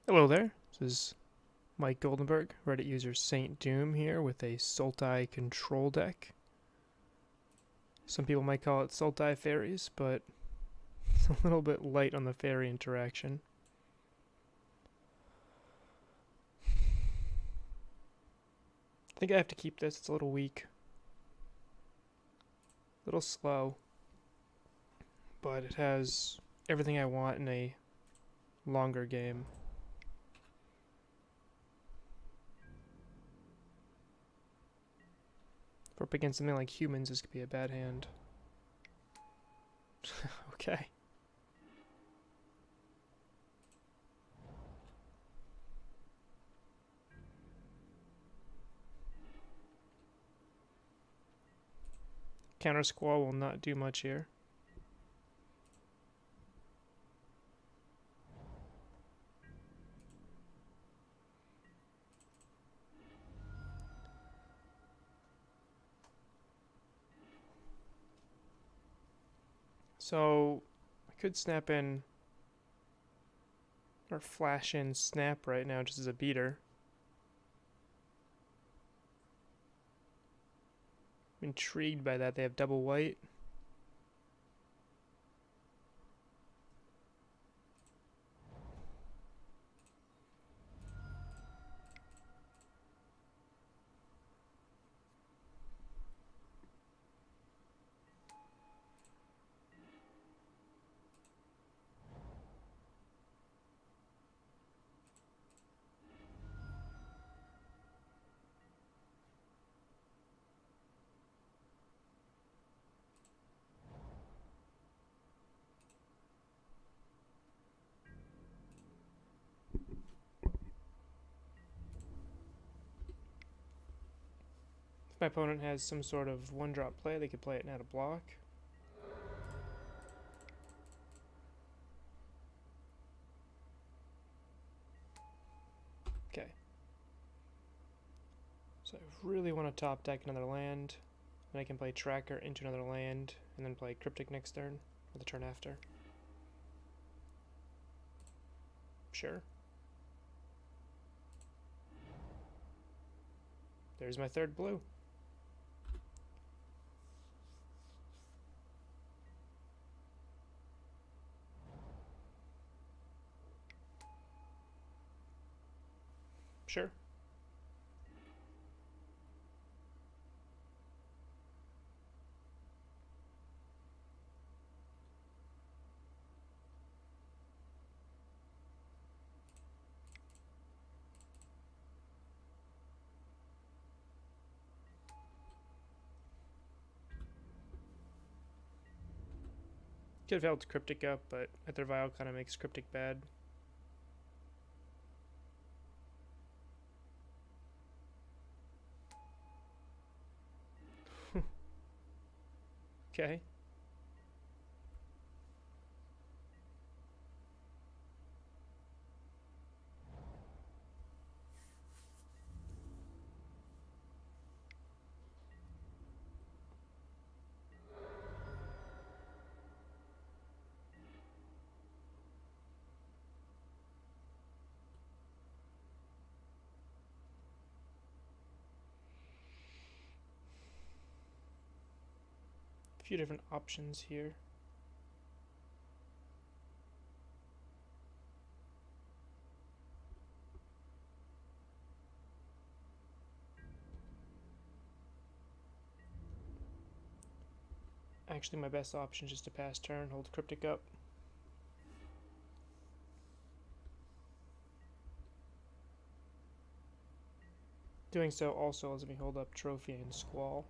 Hello there, this is Mike Goldenberg, Reddit user Saint Doom here with a Sultai control deck. Some people might call it Sultai Faeries, but it's a little bit light on the fairy interaction. I think I have to keep this, it's a little weak. A little slow, but it has everything I want in a longer game. If we're up against something like humans, this could be a bad hand. Okay. Countersquall will not do much here. So I could snap in or flash in snap right now just as a beater. I'm intrigued by that. They have double white. If my opponent has some sort of one-drop play, they could play it now to block. Okay. So I really want to top deck another land. Then I can play Tracker into another land, and then play Cryptic next turn, or the turn after. Sure. There's my third blue. Sure. Could have held Cryptic up, but Ether Vial kind of makes Cryptic bad. Okay. A few different options here. Actually, my best option is just to pass turn, hold Cryptic up. Doing so also lets me hold up Trophy and Squall.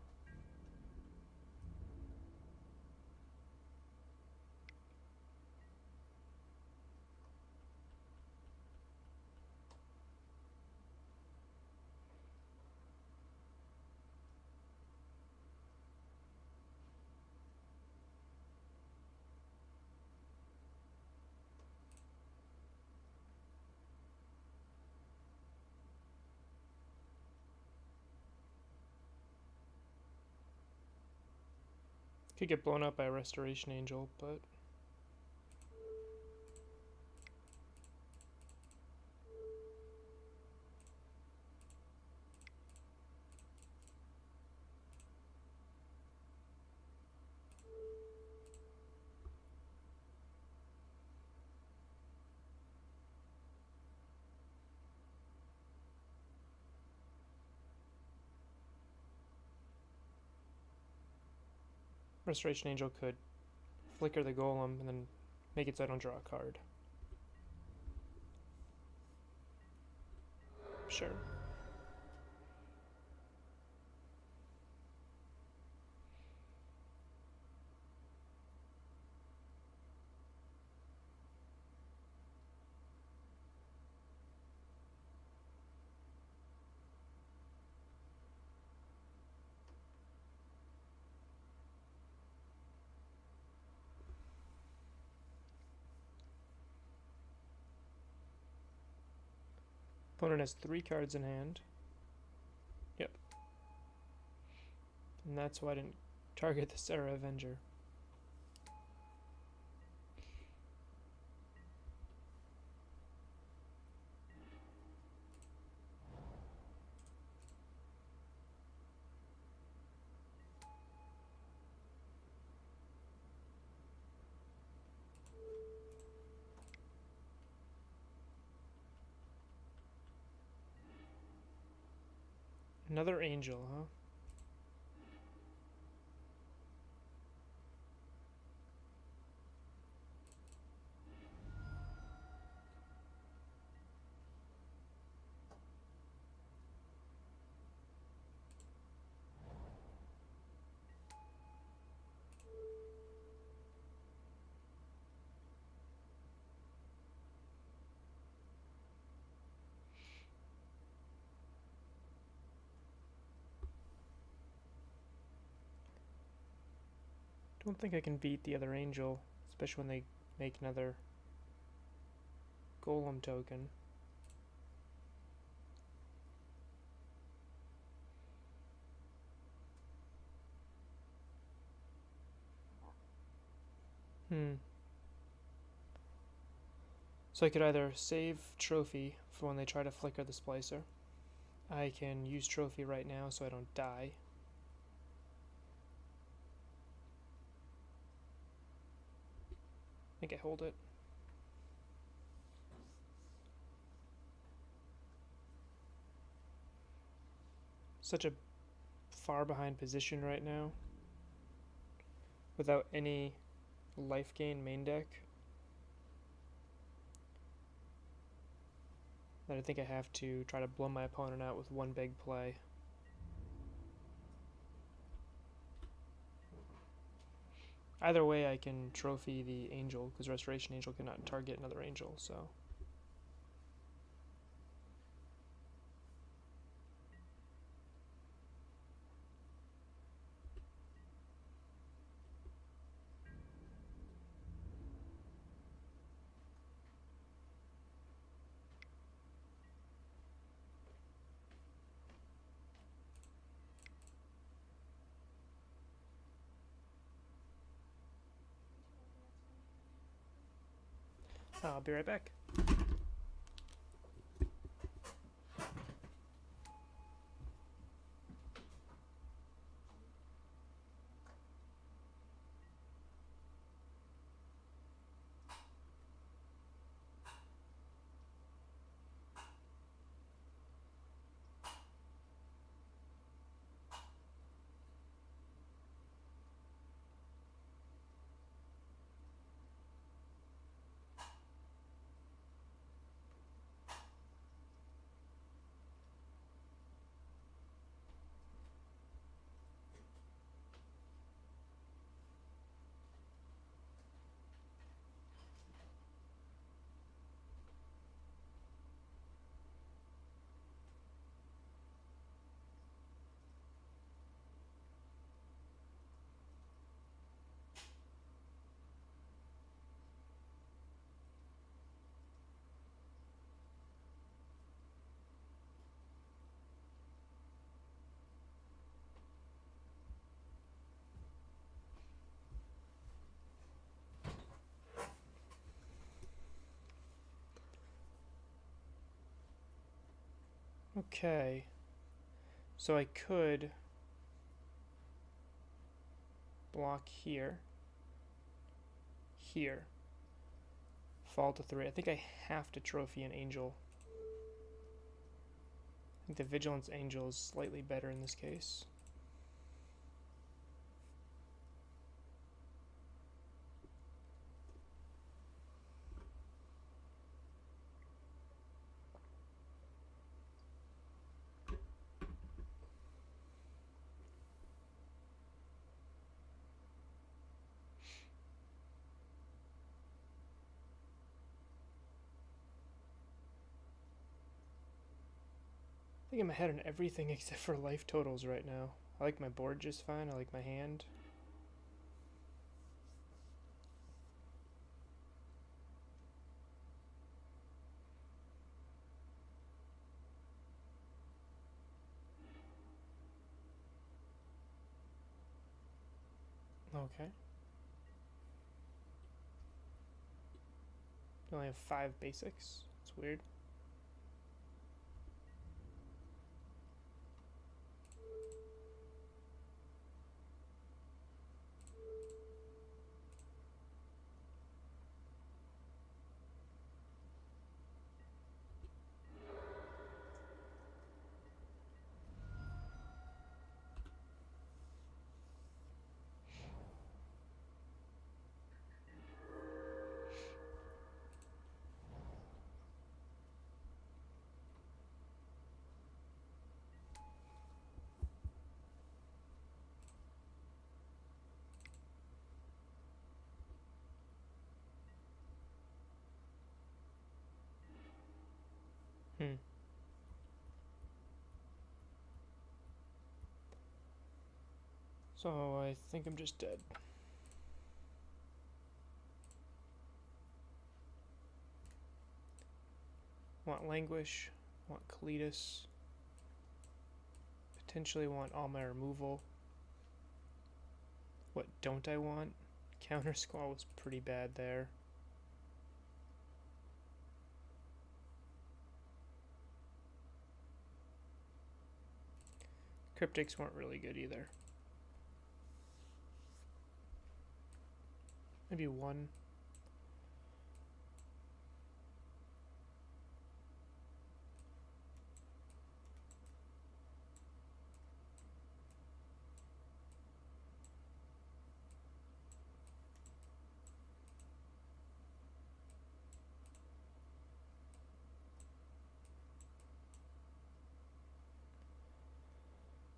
Could get blown up by a Restoration Angel, but Restoration Angel could flicker the golem and then make it so I don't draw a card. Sure. Opponent has 3 cards in hand. Yep. And that's why I didn't target the Serra Avenger. Another angel, huh? Don't think I can beat the other angel, especially when they make another golem token. So I could either save Trophy for when they try to flicker the Splicer. I can use Trophy right now so I don't die. I think I hold it. Such a far behind position right now. Without any life gain main deck. That I think I have to try to blow my opponent out with one big play. Either way, I can trophy the angel, because Restoration Angel cannot target another angel, so... I'll be right back. Okay, so I could block here, fall to 3. I think I have to trophy an angel. I think the Vigilance Angel is slightly better in this case. think I'm ahead on everything except for life totals right now. I like my board just fine. I like my hand. Okay. I only have 5 basics. It's weird. So I think I'm just dead. Want Languish, want Kalitas, potentially want all my removal. What don't I want? Countersquall was pretty bad there. Cryptics weren't really good either. Maybe one.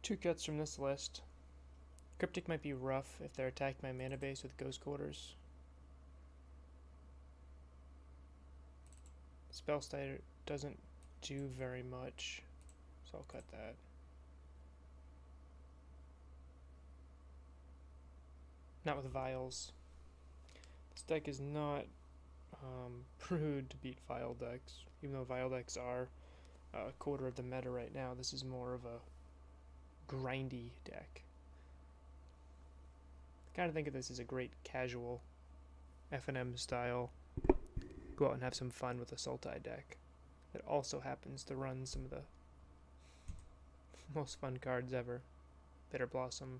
Two cuts from this list. Cryptic might be rough if they're attacking my mana base with Ghost Quarters. Spellstutter doesn't do very much, so I'll cut that. Not with Vials. This deck is not brewed to beat Vial decks, even though Vial decks are a quarter of the meta right now. This is more of a grindy deck. I kind of think of this as a great casual F&M style. Go out and have some fun with a Sultai deck that also happens to run some of the most fun cards ever. Bitterblossom,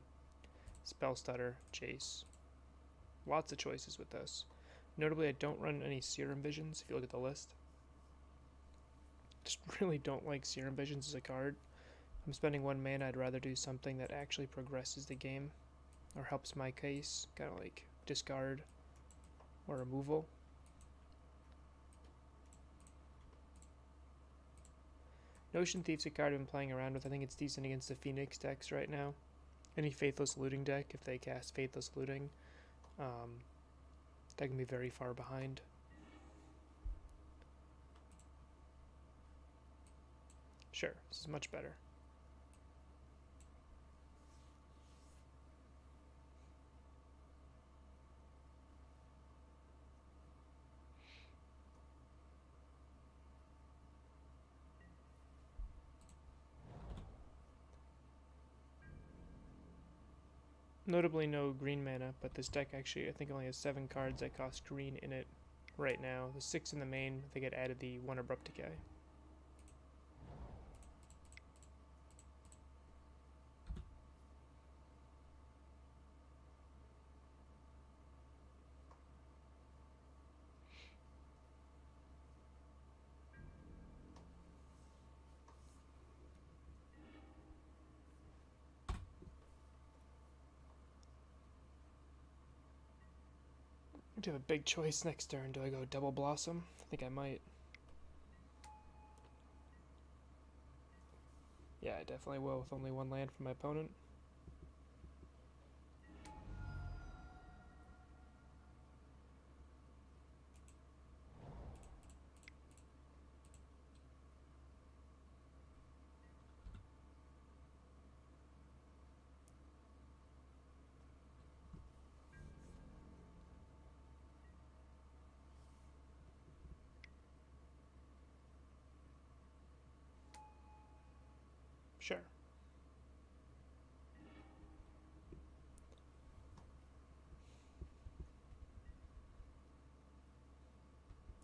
Spellstutter, Jace. Lots of choices with this. Notably, I don't run any Serum Visions if you look at the list. Just really don't like Serum Visions as a card. I'm spending 1 mana, I'd rather do something that actually progresses the game or helps my case, kind of like discard or removal. Notion Thief's a card I've been playing around with. I think it's decent against the Phoenix decks right now. Any Faithless Looting deck, if they cast Faithless Looting, that can be very far behind. Sure, this is much better. Notably no green mana, but this deck actually I think only has 7 cards that cost green in it right now. The 6 in the main, I think it added the 1 Abrupt Decay. I do have a big choice next turn. Do I go Double Blossom? I think I might. Yeah, I definitely will with only 1 land from my opponent.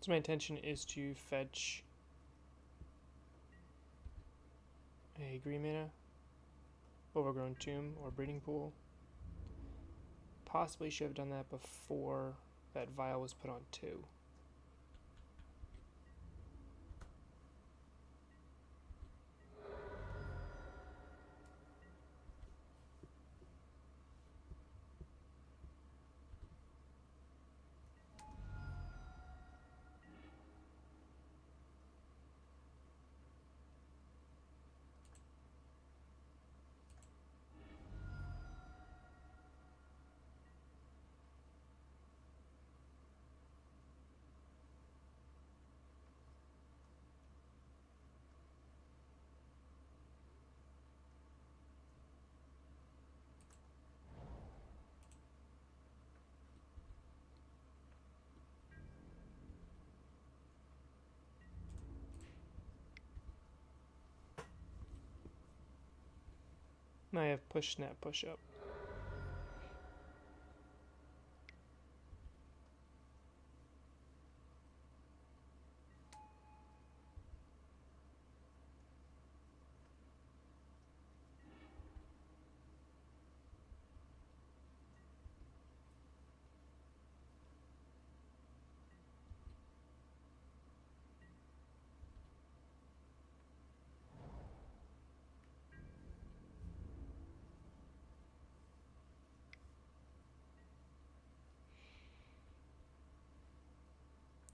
So my intention is to fetch a green mana, Overgrown Tomb, or Breeding Pool. Possibly should have done that before that vial was put on 2. Now I have push, snap, push up.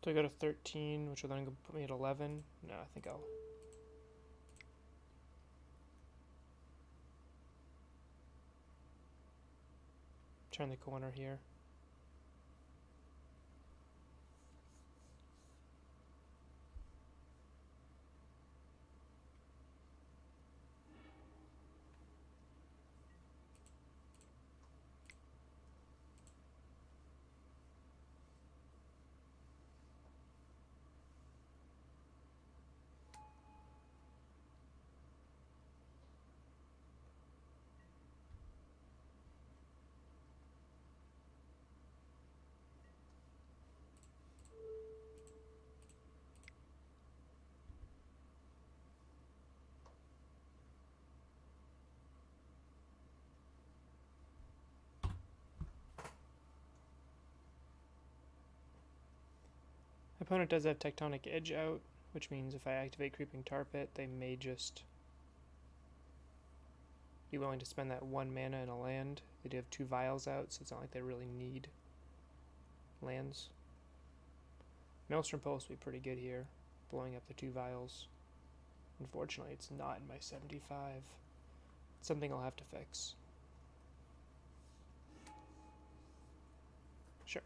So I go to 13, which will then put me at 11. No, I think I'll... turn the corner here. Opponent does have Tectonic Edge out, which means if I activate Creeping Tar Pit, they may just be willing to spend that 1 mana in a land. They do have 2 vials out, so it's not like they really need lands. Maelstrom Pulse will be pretty good here, blowing up the 2 vials. Unfortunately, it's not in my 75. It's something I'll have to fix. Sure.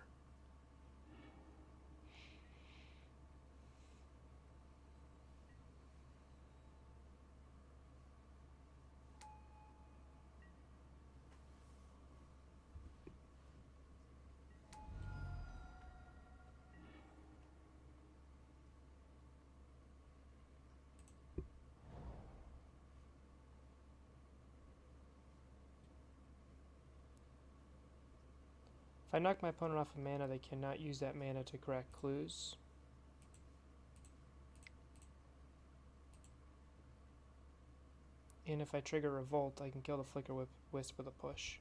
If I knock my opponent off of mana, they cannot use that mana to correct clues. And if I trigger Revolt, I can kill the Flicker Wisp with a push.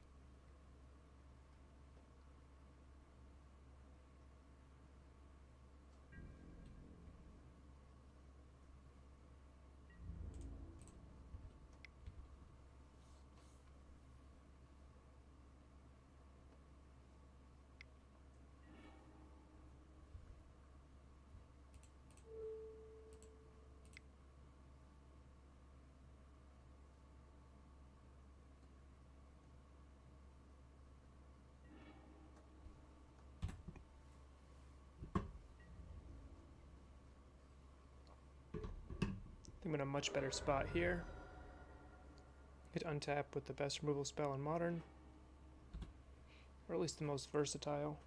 I'm in a much better spot here. Hit untap with the best removal spell in Modern, or at least the most versatile.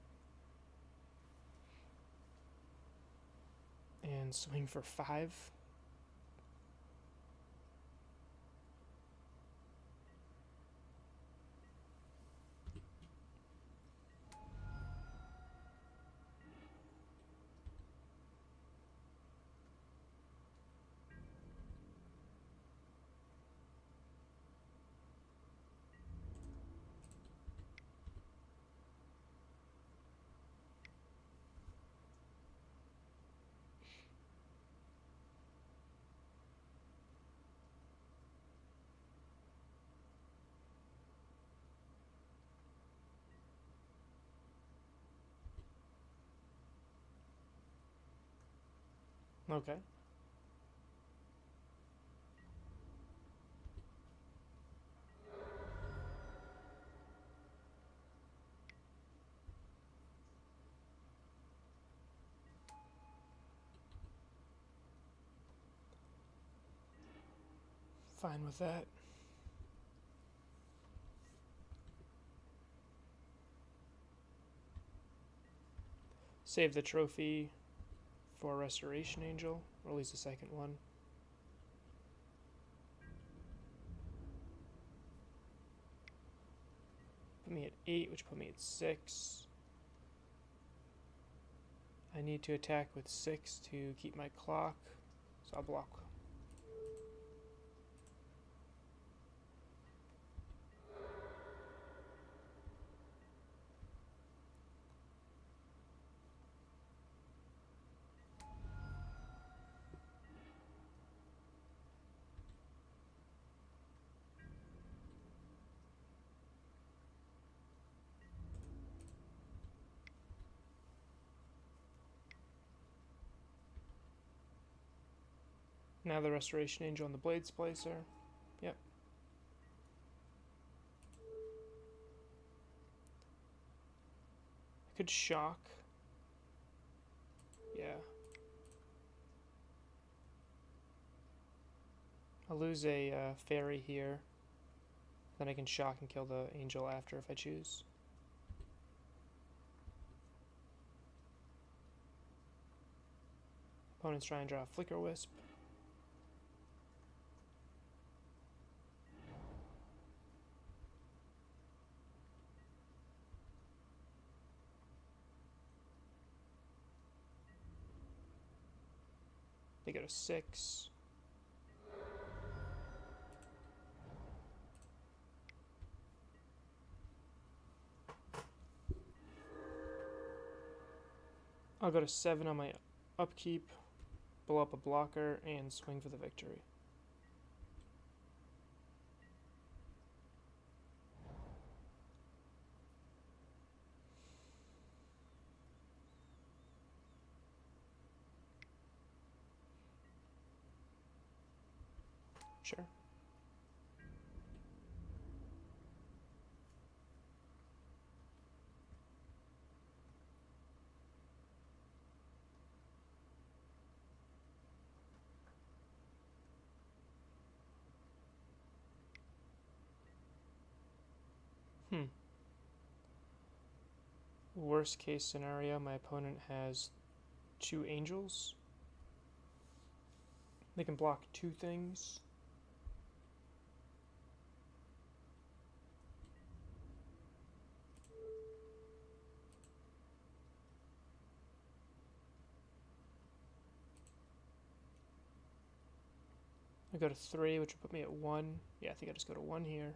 And swing for 5. Okay. Fine with that. Save the trophy for Restoration Angel, or at least the second one. Put me at 8, which put me at 6. I need to attack with 6 to keep my clock, so I'll block. Now the Restoration Angel on the Blade Splicer. Yep. I could shock. Yeah. I'll lose a fairy here. Then I can shock and kill the angel after if I choose. Opponents try and draw a Flicker Wisp. They go to 6. I'll go to 7 on my upkeep, blow up a blocker, and swing for the victory. Sure. Worst case scenario, my opponent has 2 angels. They can block 2 things. I go to 3, which would put me at 1. Yeah, I think I just go to 1 here.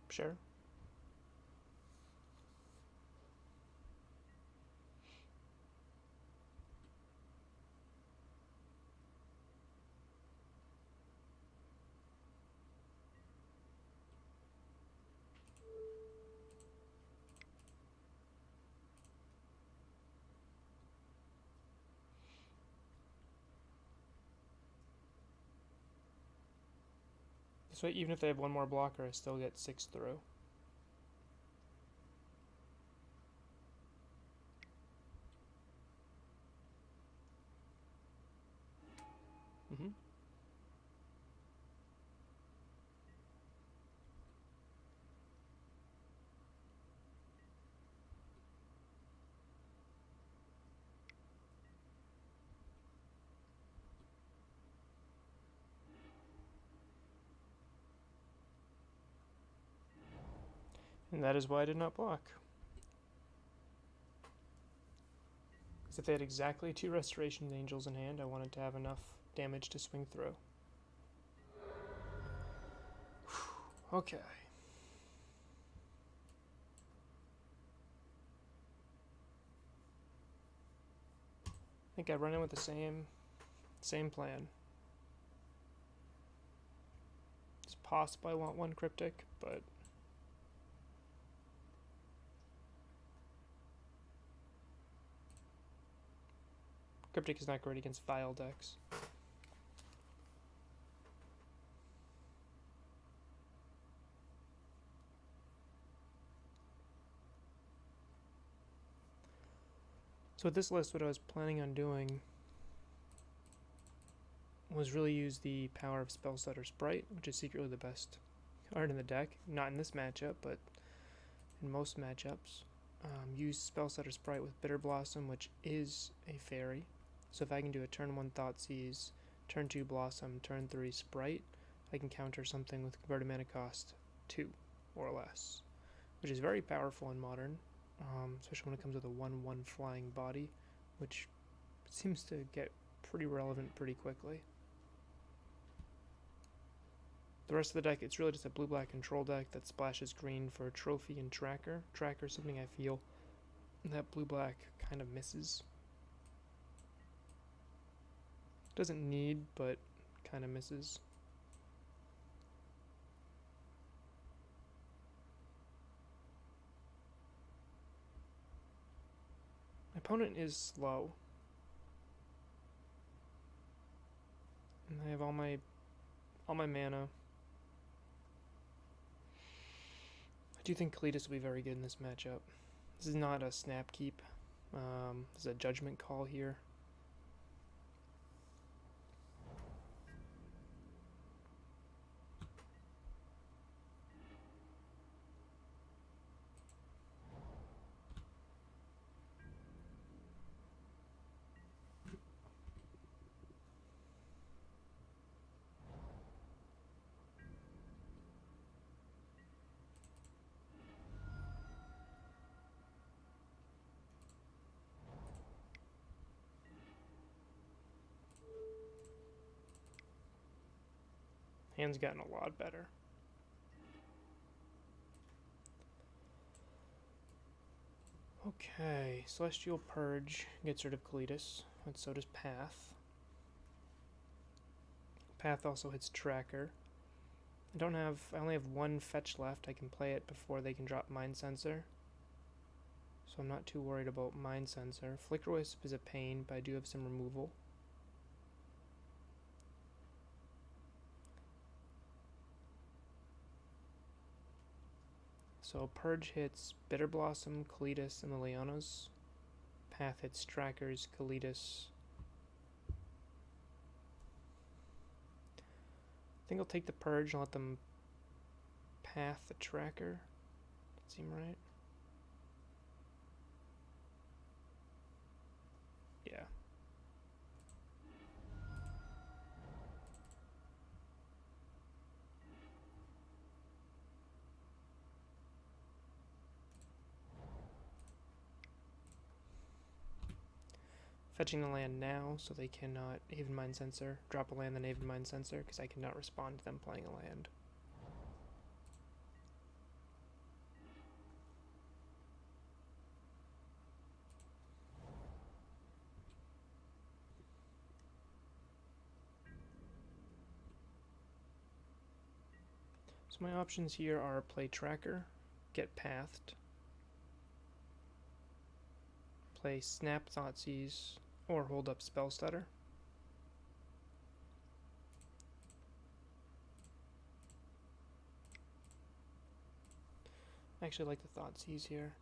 Sure. This way, even if they have 1 more blocker, I still get 6 through. Mm-hmm. And that is why I did not block. Because if they had exactly 2 Restoration Angels in hand, I wanted to have enough damage to swing through. Okay. I think I run in with the same plan. It's possible I want 1 Cryptic, but Cryptic is not great against Vile decks. So with this list, what I was planning on doing was really use the power of Spellstutter Sprite, which is secretly the best card in the deck. Not in this matchup, but in most matchups. Use Spellstutter Sprite with Bitterblossom, which is a fairy. So if I can do a turn 1 Thoughtseize, turn 2 Blossom, turn 3 Sprite, I can counter something with converted mana cost 2 or less, which is very powerful in Modern, especially when it comes with a 1/1 flying body, which seems to get pretty relevant pretty quickly. The rest of the deck, it's really just a blue-black control deck that splashes green for Trophy and Tracker. Tracker is something I feel that blue-black kind of misses. Doesn't need, but kind of misses. My opponent is slow. And I have all my mana. I do think Kalitas will be very good in this matchup. This is not a snap keep. This is a judgment call here. Hand's gotten a lot better. Okay, Celestial Purge gets rid of Kalitas, and so does Path. Path also hits Tracker. I only have 1 fetch left. I can play it before they can drop Mind Sensor. So I'm not too worried about Mind Sensor. Flicker Wisp is a pain, but I do have some removal. So Purge hits Bitterblossom, Kalitas, and Liliana's. Path hits Trackers, Kalitas. I think I'll take the Purge and let them Path the Tracker. Does that seem right? Yeah. Fetching the land now, so they cannot Haven Mind Sensor. Drop a land, then Haven Mind Sensor, because I cannot respond to them playing a land. So my options here are play Tracker, get Pathed, play Snap Thoughtseize, or hold up Spellstutter. I actually like the Thoughtseize here.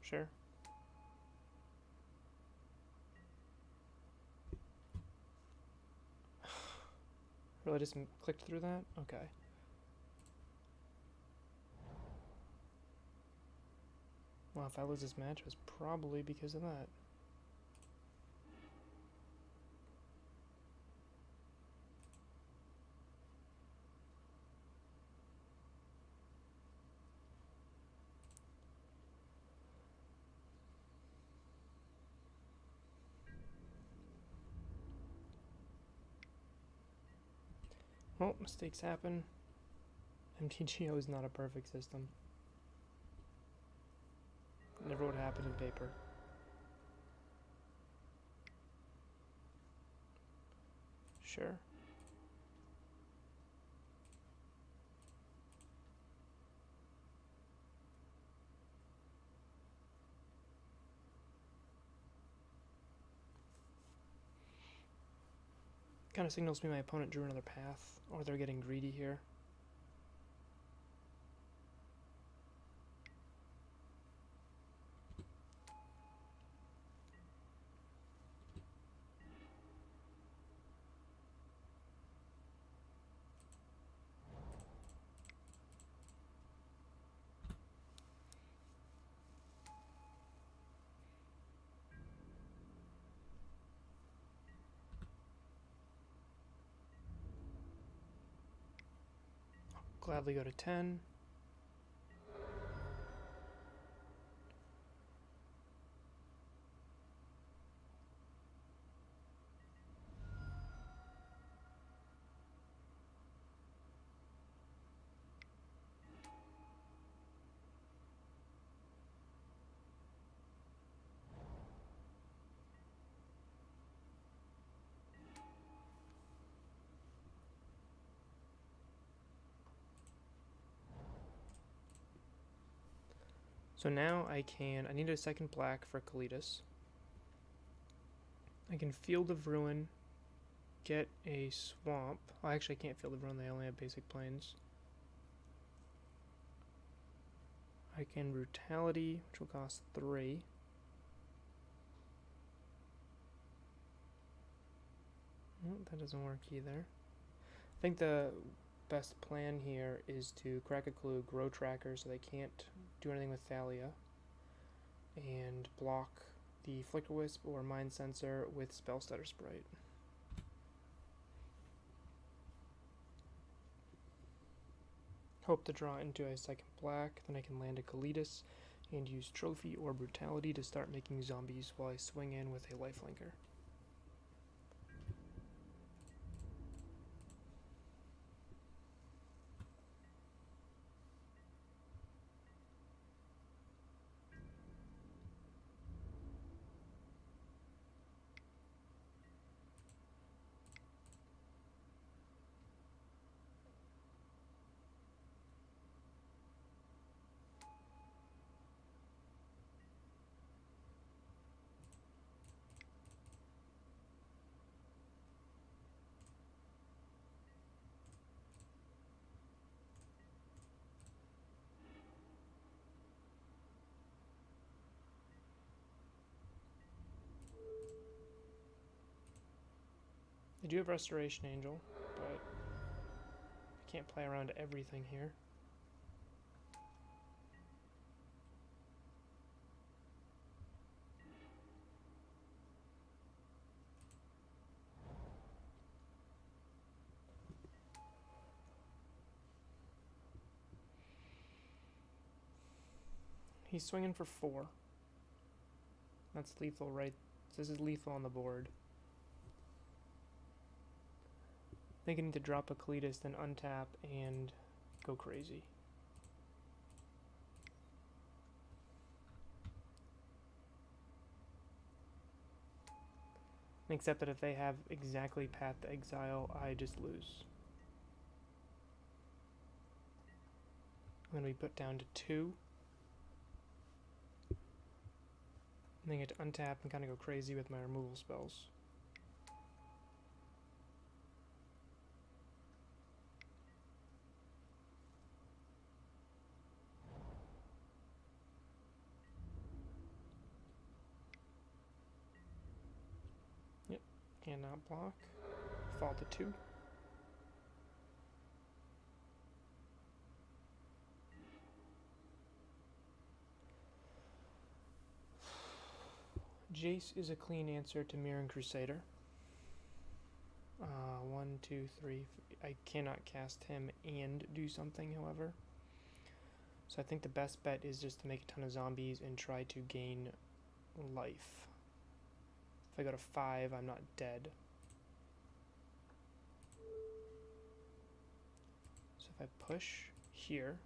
Sure. Really just clicked through that? Okay. Well, if I lose this match, it was probably because of that. Well, mistakes happen. MTGO is not a perfect system. It never would happen in paper. Sure. Kind of signals me my opponent drew another path, or they're getting greedy here. Gladly go to 10. So now I need a second black for Kalitas. I can Field of Ruin, get a swamp. Oh, actually I can't Field of Ruin, they only have basic planes. I can Brutality, which will cost 3. Oh, that doesn't work either. I think the best plan here is to crack a clue, grow tracker so they can't do anything with Thalia, and block the Flicker Wisp or Mind Sensor with Spellstutter Sprite. Hope to draw into a second black, then I can land a Kalitas and use Trophy or Brutality to start making zombies while I swing in with a Lifelinker. I do have Restoration Angel, but I can't play around everything here. He's swinging for 4. That's lethal, right? This is lethal on the board. I think I need to drop a Kalitas, then untap and go crazy. Except that if they have exactly Path to Exile, I just lose. I'm going to be put down to 2. And then I get to untap and kind of go crazy with my removal spells. Yep, cannot block. Fall to 2. Jace is a clean answer to Mirren Crusader. 1, 2, 3. I cannot cast him and do something, however. So I think the best bet is just to make a ton of zombies and try to gain life. If I go to 5, I'm not dead. So if I push here,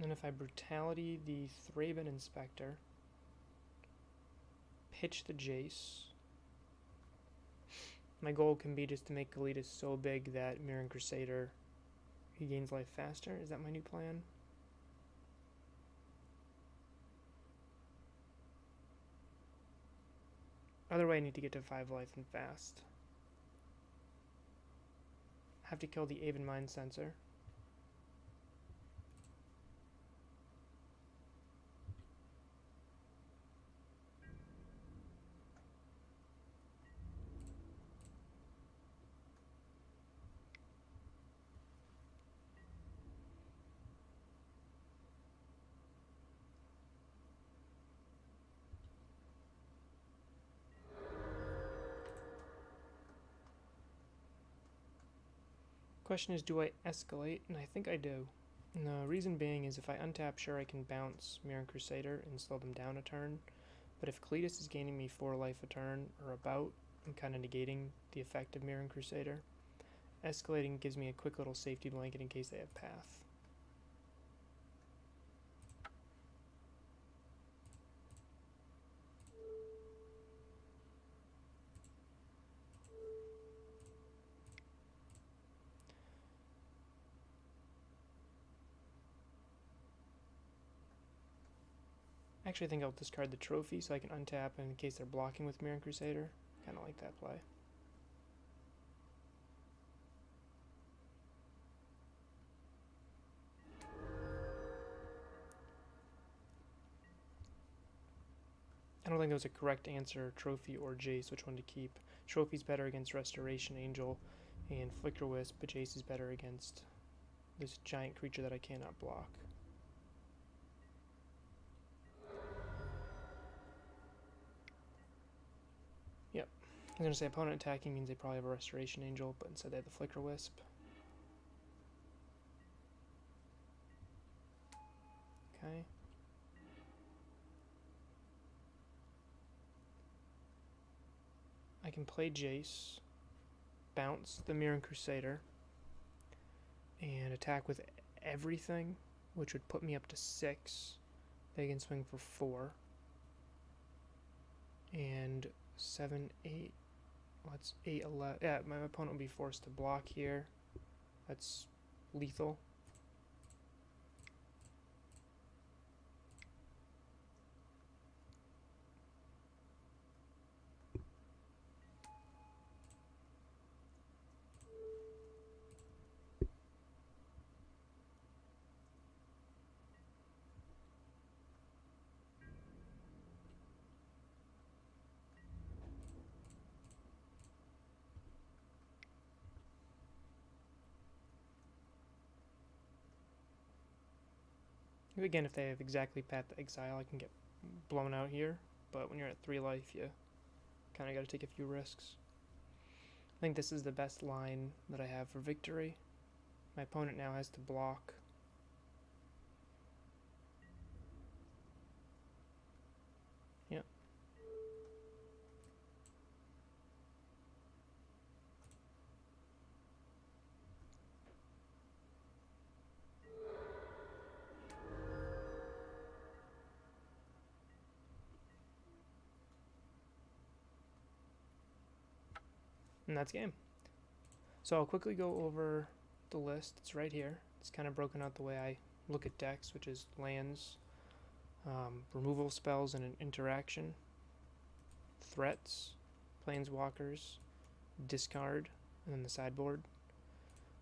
and if I Brutality the Thraben Inspector, pitch the Jace, my goal can be just to make Kalitas so big that Mirren Crusader, he gains life faster. Is that my new plan? Other way, I need to get to 5 life and fast. I have to kill the Aven Mind Sensor. Question is, do I escalate? And I think I do. And the reason being is if I untap, sure, I can bounce Mirren Crusader and slow them down a turn. But if Kalitas is gaining me 4 life a turn or about, I'm kind of negating the effect of Mirren Crusader. Escalating gives me a quick little safety blanket in case they have Path. Actually, I think I'll discard the trophy so I can untap in case they're blocking with Mirren Crusader. Kind of like that play. I don't think there was a correct answer, trophy or Jace, which one to keep. Trophy's better against Restoration Angel and Flicker Wisp, but Jace is better against this giant creature that I cannot block. Yep. I was going to say opponent attacking means they probably have a Restoration Angel, but instead they have the Flicker Wisp. Okay. I can play Jace, bounce the Mirren Crusader, and attack with everything, which would put me up to 6. They can swing for 4. And 7, 8. Well, that's 8, 11. Yeah, my opponent will be forced to block here. That's lethal. Again, if they have exactly Path to Exile, I can get blown out here. But when you're at 3 life, you kind of got to take a few risks. I think this is the best line that I have for victory. My opponent now has to block. Yep. And that's game. So I'll quickly go over the list. It's right here. It's kind of broken out the way I look at decks, which is lands, removal spells and an interaction, threats, planeswalkers, discard, and then the sideboard.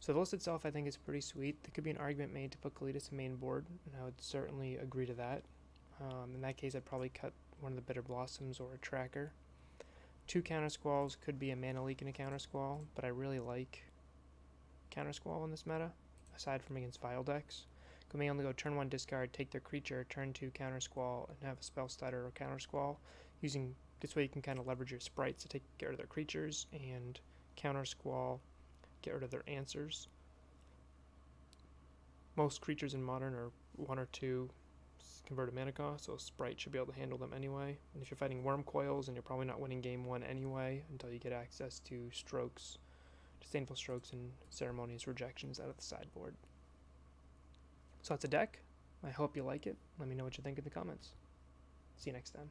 So the list itself I think is pretty sweet. There could be an argument made to put Kalitas in main board, and I would certainly agree to that. In that case, I'd probably cut one of the Bitterblossoms or a Tracker. 2 Countersqualls could be a mana leak and a Countersquall, but I really like Countersquall in this meta, aside from against Vile decks. You may only go turn 1 discard, take their creature, turn 2 Countersquall, and have a Spellstutter or Countersquall. Using this way you can kind of leverage your sprites to get rid of their creatures, and Countersquall, get rid of their answers. Most creatures in Modern are 1 or 2 converted mana cost, so a Sprite should be able to handle them anyway. And if you're fighting Worm Coils, and you're probably not winning game 1 anyway until you get access to Strokes, Disdainful Strokes, and Ceremonious Rejections out of the sideboard. So that's a deck. I hope you like it. Let me know what you think in the comments. See you next time.